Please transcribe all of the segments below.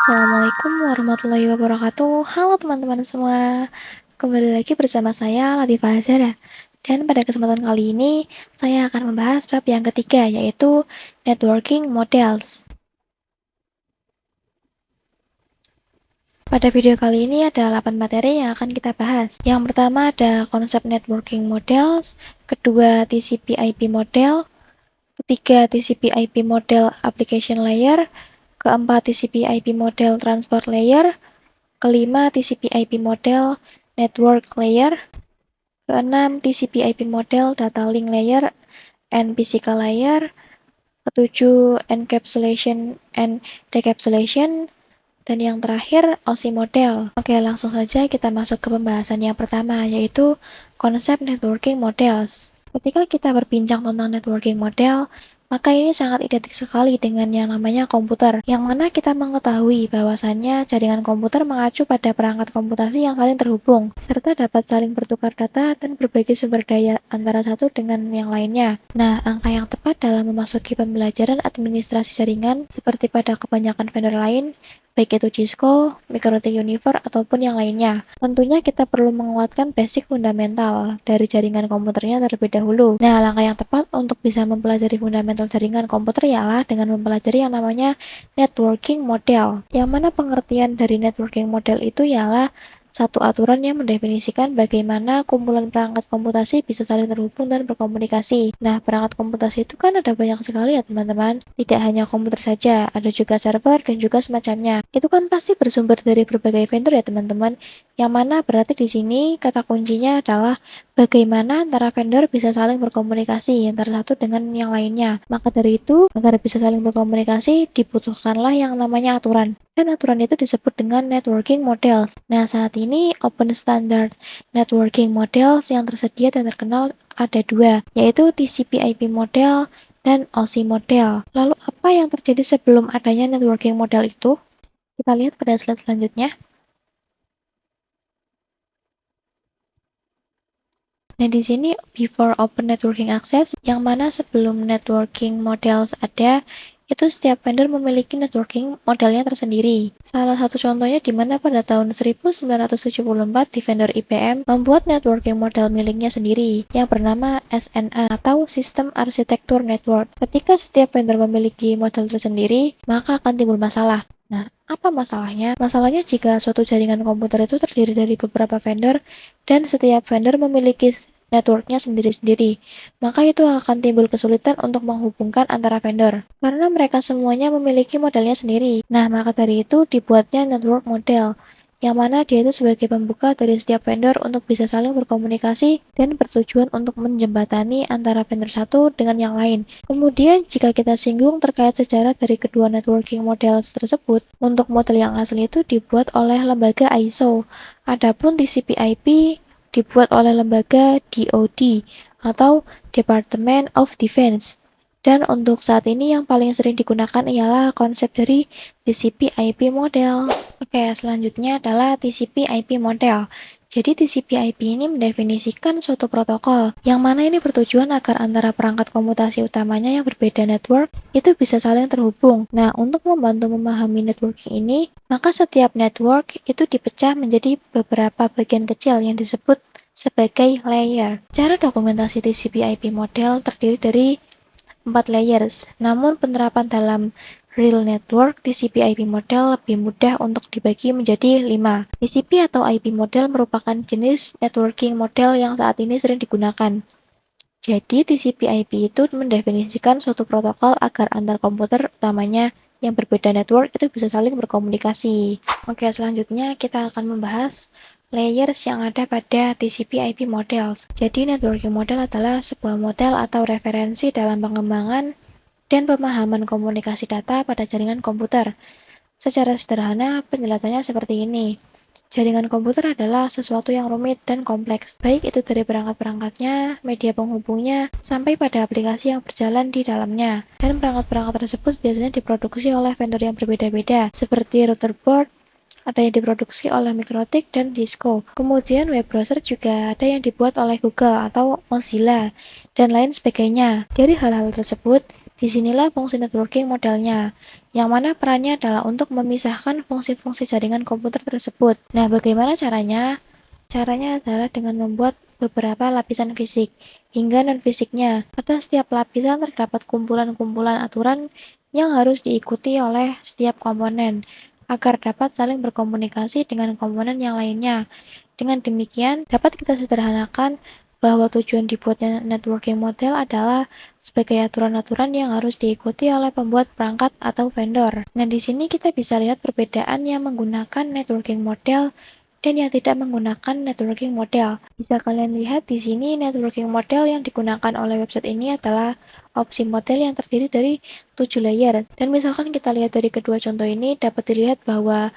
Assalamualaikum warahmatullahi wabarakatuh. Halo teman-teman semua. Kembali lagi bersama saya Latifah Azhara. Dan pada kesempatan kali ini saya akan membahas bab yang ketiga yaitu networking models. Pada video kali ini ada 8 materi yang akan kita bahas. Yang pertama ada konsep networking models, kedua TCP/IP model, ketiga TCP/IP model application layer, keempat TCP/IP model transport layer, kelima TCP/IP model network layer, keenam TCP/IP model data link layer and physical layer, ketujuh encapsulation and decapsulation, dan yang terakhir OSI model. Oke, langsung saja kita masuk ke pembahasan yang pertama, yaitu konsep networking models. Ketika kita berbincang tentang networking model, maka ini sangat identik sekali dengan yang namanya komputer, yang mana kita mengetahui bahwasannya jaringan komputer mengacu pada perangkat komputasi yang saling terhubung, serta dapat saling bertukar data dan berbagi sumber daya antara satu dengan yang lainnya. Nah, angka yang tepat dalam memasuki pembelajaran administrasi jaringan seperti pada kebanyakan vendor lain, baik itu Cisco, Microtik Univer, ataupun yang lainnya. Tentunya kita perlu menguatkan basic fundamental dari jaringan komputernya terlebih dahulu. Nah, langkah yang tepat untuk bisa mempelajari fundamental jaringan komputer ialah dengan mempelajari yang namanya networking model. Yang mana pengertian dari networking model itu ialah satu aturan yang mendefinisikan bagaimana kumpulan perangkat komputasi bisa saling terhubung dan berkomunikasi. Nah, perangkat komputasi itu kan ada banyak sekali ya teman-teman. Tidak hanya komputer saja, ada juga server dan juga semacamnya. Itu kan pasti bersumber dari berbagai vendor ya teman-teman. Yang mana berarti di sini kata kuncinya adalah bagaimana antara vendor bisa saling berkomunikasi antara satu dengan yang lainnya. Maka dari itu, agar bisa saling berkomunikasi, dibutuhkanlah yang namanya aturan. Dan aturan itu disebut dengan networking models. Nah, saat ini open standard networking models yang tersedia dan terkenal ada dua, yaitu TCP/IP model dan OSI model. Lalu apa yang terjadi sebelum adanya networking model itu? Kita lihat pada slide selanjutnya. Nah, di sini before open networking access, yang mana sebelum networking models ada, itu setiap vendor memiliki networking modelnya tersendiri. Salah satu contohnya di mana pada tahun 1974 di vendor IBM membuat networking model miliknya sendiri yang bernama SNA atau System Architecture Network. Ketika setiap vendor memiliki model tersendiri, maka akan timbul masalah. Nah, apa masalahnya? Masalahnya jika suatu jaringan komputer itu terdiri dari beberapa vendor dan setiap vendor memiliki networknya sendiri-sendiri, maka itu akan timbul kesulitan untuk menghubungkan antara vendor, karena mereka semuanya memiliki modelnya sendiri. Nah, maka dari itu dibuatnya network model, yang mana dia itu sebagai pembuka dari setiap vendor untuk bisa saling berkomunikasi dan bertujuan untuk menjembatani antara vendor satu dengan yang lain. Kemudian, jika kita singgung terkait sejarah dari kedua networking model tersebut, untuk model yang asli itu dibuat oleh lembaga ISO, adapun TCP/IP dibuat oleh lembaga DoD atau Department of Defense. Dan untuk saat ini yang paling sering digunakan ialah konsep dari TCP/IP model. Oke, selanjutnya adalah TCP/IP model. Jadi TCP/IP ini mendefinisikan suatu protokol, yang mana ini bertujuan agar antara perangkat komutasi utamanya yang berbeda network itu bisa saling terhubung. Nah, untuk membantu memahami networking ini, maka setiap network itu dipecah menjadi beberapa bagian kecil yang disebut sebagai layer. Cara dokumentasi TCP/IP model terdiri dari 4 layers, namun penerapan dalam real network TCP/IP model lebih mudah untuk dibagi menjadi 5. TCP atau IP model merupakan jenis networking model yang saat ini sering digunakan. Jadi TCP/IP itu mendefinisikan suatu protokol agar antar komputer utamanya yang berbeda network itu bisa saling berkomunikasi. Oke, selanjutnya kita akan membahas layers yang ada pada TCP/IP models. Jadi networking model adalah sebuah model atau referensi dalam pengembangan dan pemahaman komunikasi data pada jaringan komputer. Secara sederhana, penjelasannya seperti ini. Jaringan komputer adalah sesuatu yang rumit dan kompleks, baik itu dari perangkat-perangkatnya, media penghubungnya, sampai pada aplikasi yang berjalan di dalamnya. Dan perangkat-perangkat tersebut biasanya diproduksi oleh vendor yang berbeda-beda, seperti router board, ada yang diproduksi oleh Microtik dan Cisco. Kemudian web browser juga ada yang dibuat oleh Google atau Mozilla, dan lain sebagainya. Dari hal-hal tersebut, Disinilah fungsi networking modelnya, yang mana perannya adalah untuk memisahkan fungsi-fungsi jaringan komputer tersebut. Nah, bagaimana caranya? Caranya adalah dengan membuat beberapa lapisan fisik hingga non-fisiknya. Pada setiap lapisan terdapat kumpulan-kumpulan aturan yang harus diikuti oleh setiap komponen agar dapat saling berkomunikasi dengan komponen yang lainnya. Dengan demikian, dapat kita sederhanakan bahwa tujuan dibuatnya networking model adalah sebagai aturan-aturan yang harus diikuti oleh pembuat perangkat atau vendor. Nah, di sini kita bisa lihat perbedaan yang menggunakan networking model dan yang tidak menggunakan networking model. Bisa kalian lihat di sini networking model yang digunakan oleh website ini adalah opsi model yang terdiri dari 7 layer. Dan misalkan kita lihat dari kedua contoh ini, dapat dilihat bahwa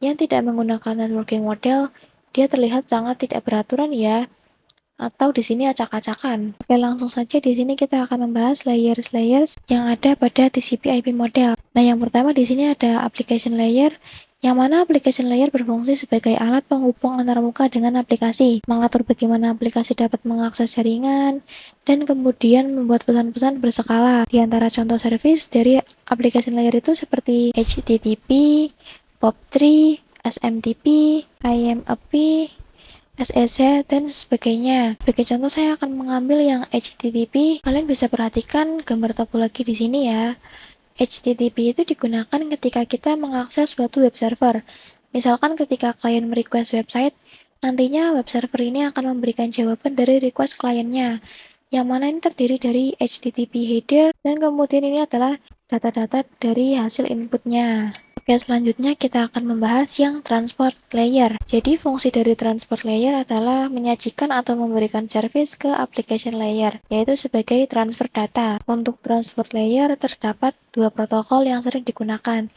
yang tidak menggunakan networking model, dia terlihat sangat tidak beraturan ya, atau di sini acak-acakan. Oke, langsung saja di sini kita akan membahas layers-layers yang ada pada TCP/IP model. Nah, yang pertama di sini ada application layer, yang mana application layer berfungsi sebagai alat penghubung antar muka dengan aplikasi, mengatur bagaimana aplikasi dapat mengakses jaringan, dan kemudian membuat pesan-pesan berskala. Di antara contoh service dari application layer itu seperti HTTP, POP3, SMTP, IMAP, SEC, dan sebagainya. Sebagai contoh, saya akan mengambil yang HTTP. Kalian bisa perhatikan gambar topologi di sini ya. HTTP itu digunakan ketika kita mengakses suatu web server. Misalkan ketika klien merequest website, nantinya web server ini akan memberikan jawaban dari request kliennya, yang mana ini terdiri dari HTTP header, dan kemudian ini adalah data-data dari hasil inputnya. Oke, selanjutnya kita akan membahas yang transport layer. Jadi, fungsi dari transport layer adalah menyajikan atau memberikan service ke application layer, yaitu sebagai transfer data. Untuk transport layer terdapat dua protokol yang sering digunakan,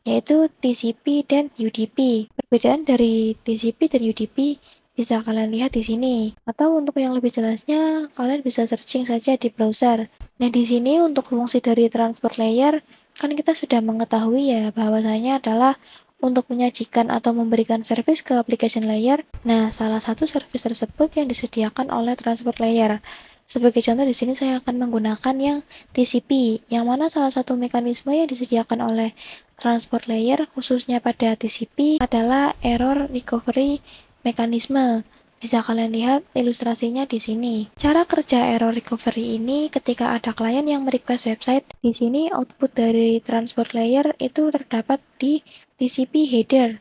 yaitu TCP dan UDP. Perbedaan dari TCP dan UDP bisa kalian lihat di sini. Atau untuk yang lebih jelasnya, kalian bisa searching saja di browser. Nah, di sini untuk fungsi dari transport layer, kan kita sudah mengetahui ya bahwasanya adalah untuk menyajikan atau memberikan service ke application layer. Nah, salah satu service tersebut yang disediakan oleh transport layer. Sebagai contoh di sini saya akan menggunakan yang TCP, yang mana salah satu mekanisme yang disediakan oleh transport layer khususnya pada TCP adalah error recovery mekanisme. Bisa kalian lihat ilustrasinya di sini. Cara kerja error recovery ini ketika ada klien yang merequest website, di sini output dari transport layer itu terdapat di TCP header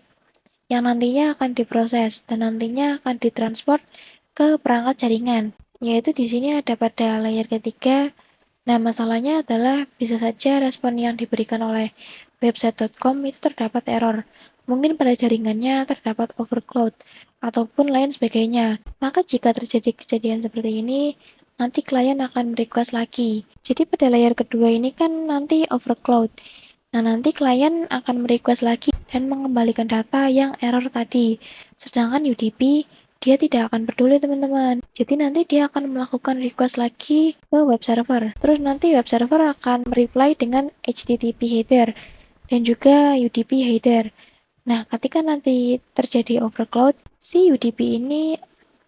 yang nantinya akan diproses dan nantinya akan ditransport ke perangkat jaringan. Yaitu di sini ada pada layer ketiga. Nah, masalahnya adalah bisa saja respon yang diberikan oleh website.com itu terdapat error. Mungkin pada jaringannya terdapat overcloud ataupun lain sebagainya. Maka jika terjadi kejadian seperti ini, nanti klien akan request lagi. Jadi pada layer kedua ini kan nanti overcloud. Nah, nanti klien akan merequest lagi dan mengembalikan data yang error tadi. Sedangkan UDP dia tidak akan peduli teman-teman. Jadi nanti dia akan melakukan request lagi ke web server. Terus nanti web server akan reply dengan HTTP header dan juga UDP header. Nah, ketika nanti terjadi overcloud, si UDP ini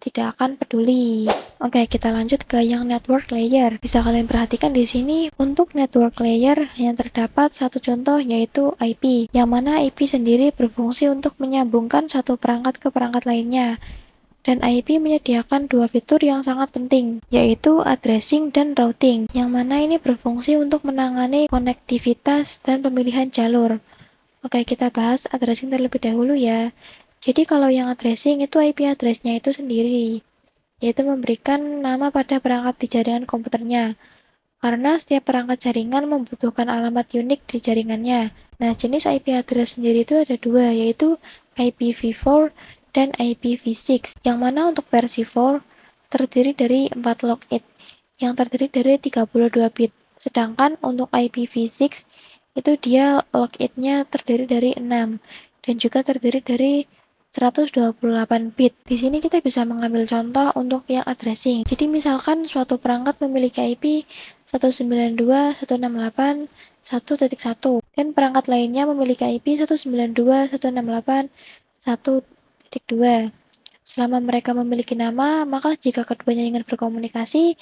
tidak akan peduli. Oke, kita lanjut ke yang network layer. Bisa kalian perhatikan di sini untuk network layer yang terdapat satu contoh yaitu IP, yang mana IP sendiri berfungsi untuk menyambungkan satu perangkat ke perangkat lainnya. Dan IP menyediakan dua fitur yang sangat penting, yaitu addressing dan routing, yang mana ini berfungsi untuk menangani konektivitas dan pemilihan jalur. Oke, kita bahas addressing terlebih dahulu ya. Jadi kalau yang addressing itu IP address-nya itu sendiri, yaitu memberikan nama pada perangkat di jaringan komputernya. Karena setiap perangkat jaringan membutuhkan alamat unik di jaringannya. Nah, jenis IP address sendiri itu ada dua, yaitu IPv4 dan IPv6, yang mana untuk versi 4 terdiri dari 4 logit, yang terdiri dari 32 bit. Sedangkan untuk IPv6 itu dia logitnya terdiri dari 6 dan juga terdiri dari 128 bit. Di sini kita bisa mengambil contoh untuk yang addressing. Jadi misalkan suatu perangkat memiliki IP 192.168.1.1 dan perangkat lainnya memiliki IP 192.168.1.2. Selama mereka memiliki nama, maka jika keduanya ingin berkomunikasi,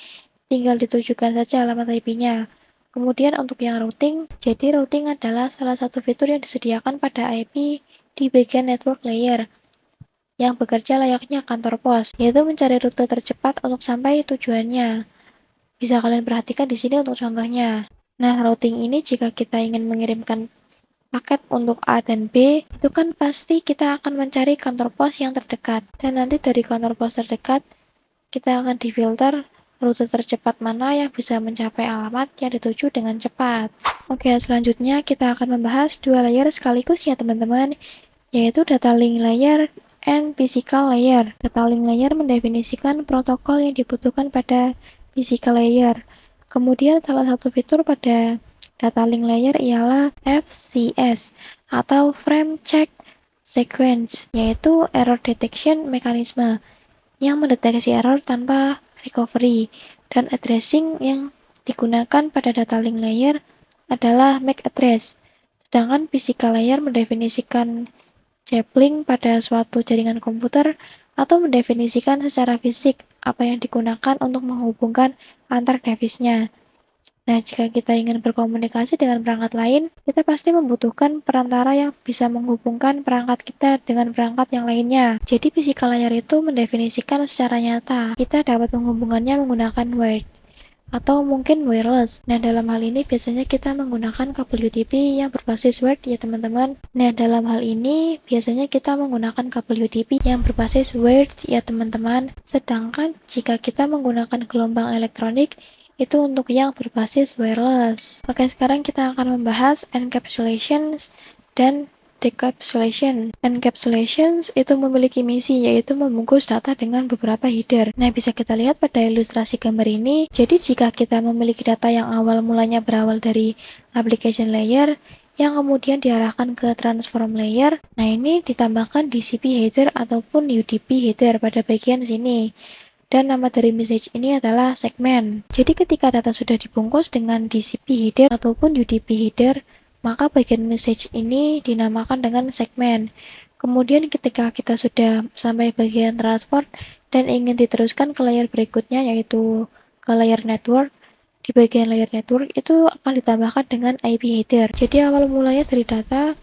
tinggal ditujukan saja alamat IP-nya. Kemudian untuk yang routing, jadi routing adalah salah satu fitur yang disediakan pada IP di bagian network layer yang bekerja layaknya kantor pos, yaitu mencari rute tercepat untuk sampai tujuannya. Bisa kalian perhatikan di sini untuk contohnya. Nah, routing ini jika kita ingin mengirimkan paket untuk A dan B, itu kan pasti kita akan mencari kantor pos yang terdekat. Dan nanti dari kantor pos terdekat, kita akan difilter rute tercepat mana yang bisa mencapai alamat yang dituju dengan cepat. Oke, selanjutnya kita akan membahas dua layer sekaligus ya teman-teman, yaitu data link layer and physical layer. Data link layer mendefinisikan protokol yang dibutuhkan pada physical layer. Kemudian salah satu fitur pada data link layer ialah FCS atau Frame Check Sequence, yaitu Error Detection Mechanism yang mendeteksi error tanpa recovery, dan addressing yang digunakan pada data link layer adalah MAC address. Sedangkan physical layer mendefinisikan Jabbling pada suatu jaringan komputer atau mendefinisikan secara fisik apa yang digunakan untuk menghubungkan antar device-nya. Nah, jika kita ingin berkomunikasi dengan perangkat lain, kita pasti membutuhkan perantara yang bisa menghubungkan perangkat kita dengan perangkat yang lainnya. Jadi, physical layer itu mendefinisikan secara nyata. Kita dapat menghubungkannya menggunakan wired atau mungkin wireless. Nah, dalam hal ini biasanya kita menggunakan kabel UTP yang berbasis wired ya teman-teman. Nah, dalam hal ini biasanya kita menggunakan kabel UTP yang berbasis wired ya teman-teman. Sedangkan jika kita menggunakan gelombang elektronik, itu untuk yang berbasis wireless. Oke, sekarang kita akan membahas encapsulation dan decapsulation. Encapsulation itu memiliki misi yaitu membungkus data dengan beberapa header. Nah, bisa kita lihat pada ilustrasi gambar ini. Jadi, jika kita memiliki data yang awal mulanya berawal dari application layer, yang kemudian diarahkan ke transform layer, nah ini ditambahkan DCP header ataupun UDP header pada bagian sini. Dan nama dari message ini adalah segmen. Jadi ketika data sudah dibungkus dengan DCP header ataupun UDP header, maka bagian message ini dinamakan dengan segmen. Kemudian ketika kita sudah sampai bagian transport dan ingin diteruskan ke layer berikutnya yaitu ke layer network, di bagian layer network itu akan ditambahkan dengan IP header. Jadi awal mulanya dari data,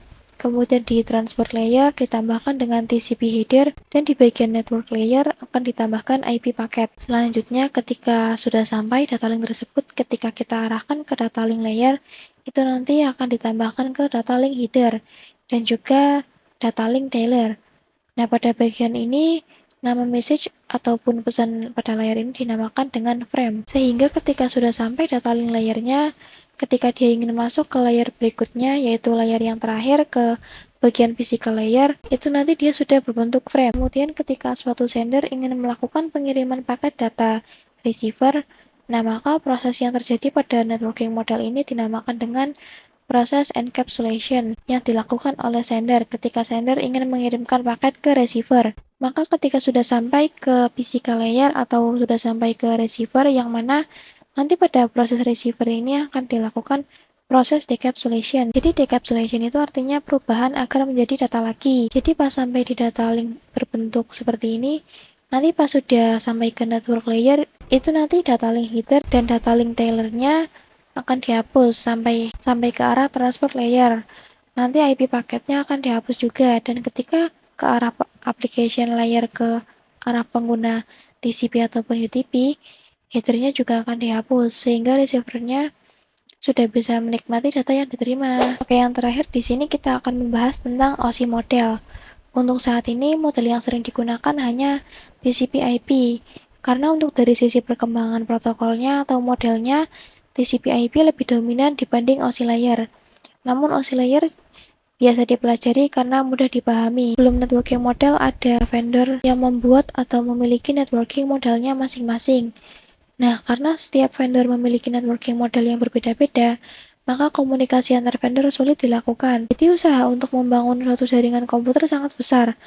kemudian di transport layer ditambahkan dengan TCP header, dan di bagian network layer akan ditambahkan IP paket. Selanjutnya ketika sudah sampai data link tersebut, ketika kita arahkan ke data link layer, itu nanti akan ditambahkan ke data link header dan juga data link tailor. Nah, pada bagian ini nama message ataupun pesan pada layar ini dinamakan dengan frame. Sehingga ketika sudah sampai data link layernya, ketika dia ingin masuk ke layer berikutnya, yaitu layer yang terakhir ke bagian physical layer, itu nanti dia sudah berbentuk frame. Kemudian ketika suatu sender ingin melakukan pengiriman paket data receiver, nah maka proses yang terjadi pada networking model ini dinamakan dengan proses encapsulation yang dilakukan oleh sender ketika sender ingin mengirimkan paket ke receiver. Maka ketika sudah sampai ke physical layer atau sudah sampai ke receiver, yang mana nanti pada proses receiver ini akan dilakukan proses decapsulation. Jadi decapsulation itu artinya perubahan agar menjadi data lagi. Jadi pas sampai di data link berbentuk seperti ini, nanti pas sudah sampai ke network layer, itu nanti data link header dan data link tailor-nya akan dihapus sampai ke arah transport layer. Nanti IP paketnya akan dihapus juga, dan ketika ke arah application layer ke arah pengguna TCP ataupun UDP, header-nya juga akan dihapus sehingga receiver-nya sudah bisa menikmati data yang diterima. Oke, yang terakhir di sini kita akan membahas tentang OSI model. Untuk saat ini model yang sering digunakan hanya TCP/IP, karena untuk dari sisi perkembangan protokolnya atau modelnya, TCP/IP lebih dominan dibanding OSI layer. Namun OSI layer biasa dipelajari karena mudah dipahami. Belum networking model, ada vendor yang membuat atau memiliki networking modelnya masing-masing. Nah, karena setiap vendor memiliki networking model yang berbeda-beda, maka komunikasi antar vendor sulit dilakukan. Jadi usaha untuk membangun suatu jaringan komputer sangat besar.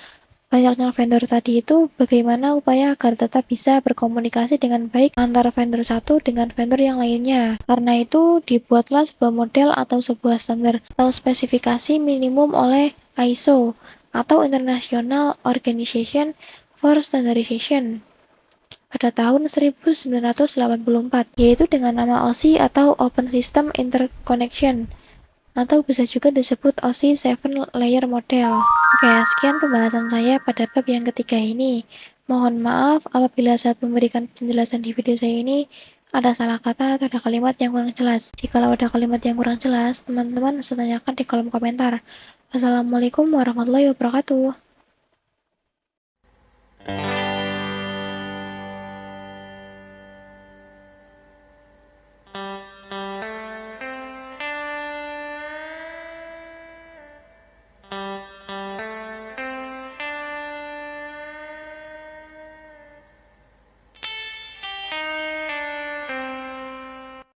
Banyaknya vendor tadi itu bagaimana upaya agar tetap bisa berkomunikasi dengan baik antara vendor satu dengan vendor yang lainnya. Karena itu dibuatlah sebuah model atau sebuah standar atau spesifikasi minimum oleh ISO atau International Organization for Standardization. pada tahun 1984, yaitu dengan nama OSI atau Open System Interconnection, atau bisa juga disebut OSI 7 Layer Model. Oke, sekian pembahasan saya pada bab yang ketiga ini. Mohon maaf apabila saat memberikan penjelasan di video saya ini ada salah kata atau ada kalimat yang kurang jelas. Jikalau ada kalimat yang kurang jelas, teman-teman bisa tanyakan di kolom komentar. Wassalamualaikum warahmatullahi wabarakatuh.